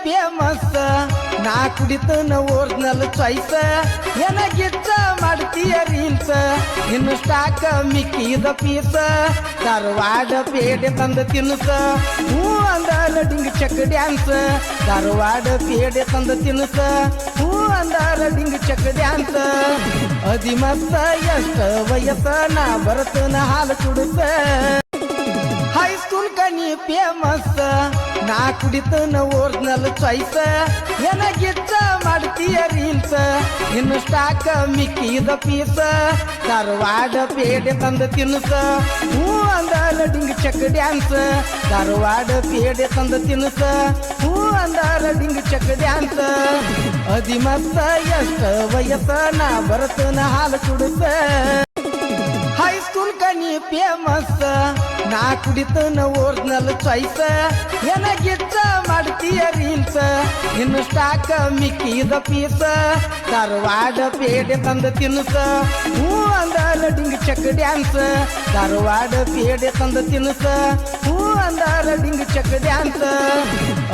famous ನಾ ಕುಡಿತನ original choice ಏನಾಗಿತ್ತ ಮಾಡ್ತೀಯ reels ಇನ್ನು ಸ್ಟಾಕ್ ಮಿಕ್ಕಿದ ಪೀಸ್ ಧಾರವಾಡ ಪೇಡೆ ತಂದ ತಿನ್ಸ ಹೂ ಅಂದಾರ ಡಿಂಗ್ ಚಕ್ ಡ್ಯಾನ್ಸ್ ಧಾರವಾಡ ಪೇಡೆ ತಂದ ತಿನ್ಸ ಹೂ ಅಂದಾರ ಡಿಂಗ್ ಚಕ್ ಡ್ಯಾನ್ಸ್ ಅದಿಮತ್ತ ಎಷ್ಟ ವಯಸ್ಸ ನಾ ಬರತನ ಹಾಲು ಕುಡಿಸ ಹೈಸ್ಕೂಲ್ ಕನಿ ಫೇಮಸ್ ನಾ ಕುಡಿತನ ಒರಿಜಿನಲ್ ಚಾಯ್ಸ್ ಏನಾಗಿತ್ತ ಮಾಡ್ತೀಯ ರೀಲ್ಸ್ ಇನ್ನು ಸ್ಟಾಕ್ ಮಿಕ್ಕಿದ ಪೀಸ್ ಧಾರವಾಡ ಪೇಡೆ ತಂದ ತಿನ್ಸ ಹೂ ಅಂದಾರ ಡಿಂಗ್ ಚಕ್ ಡ್ಯಾನ್ಸ್ ಧಾರವಾಡ ಪೇಡೆ ತಂದ ತಿನ್ಸ ಹೂ ಅಂದಾರ ಡಿಂಗ್ ಚಕ್ ಡ್ಯಾನ್ಸ್ ಅದಿಮತ್ತ ಎಷ್ಟ ವಯಸ್ಸ ನಾ ಬರತನ ಹಾಲು ಕುಡಿಸ ಹೈಸ್ಕೂಲ್ ಕನಿ ಫೇಮಸ್ ನಾ ಕುಡಿತನ ಒರಿಜಿನಲ್ ಚಾಯ್ಸ್ ಏನಾಗಿತ್ತ ಮಾಡ್ತೀಯ ರೀಲ್ಸ್ ಇನ್ನು ಸ್ಟಾಕ್ ಮಿಕ್ಕಿದ ಪೀಸ್ ಧಾರವಾಡ ಪೇಡೆ ತಂದ ತಿನ್ಸ ಹೂ ಅಂದಾರ ಡಿಂಗ್ ಚಕ್ ಡ್ಯಾನ್ಸ್ ಧಾರವಾಡ ಪೇಡೆ ತಂದ ತಿನ್ಸ ಹೂ ಅಂದಾರ ಡಿಂಗ್ ಚಕ್ ಡ್ಯಾನ್ಸ್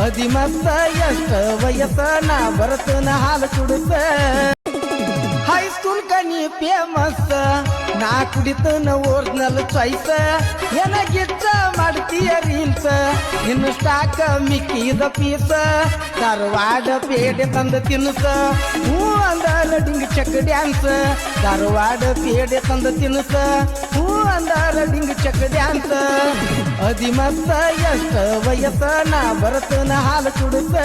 ಅದಿಮತ್ತ ಎಷ್ಟ ವಯಸ್ಸ ನಾ ಬರತನ ಹಾಲು ಕುಡಿಸ ಹೈಸ್ಕೂಲ್ ಕನಿ ಫೇಮಸ್ ನಾ ಕುಡಿತನ ಒರಿಜಿನಲ್ ಚಾಯ್ಸ್ ಏನಾಗಿತ್ತ ಮಾಡ್ತೀಯ ರೀಲ್ಸ್ ಇನ್ನು ಸ್ಟಾಕ್ ಮಿಕ್ಕಿದ ಪೀಸ್ ಧಾರವಾಡ ಪೇಡೆ ತಂದ ತಿನ್ಸ ಹೂ ಅಂದಾರ ಡಿಂಗ್ ಚಕ್ ಡ್ಯಾನ್ಸ್ ಧಾರವಾಡ ಪೇಡೆ ತಂದ ತಿನ್ಸ ಹೂ ಅಂದಾರ ಡಿಂಗ್ ಚಕ್ ಡ್ಯಾನ್ಸ್ ಅದಿಮತ್ತ ಎಷ್ಟ ವಯಸ್ಸ ನಾ ಬರತನ ಹಾಲು ಕುಡಿಸ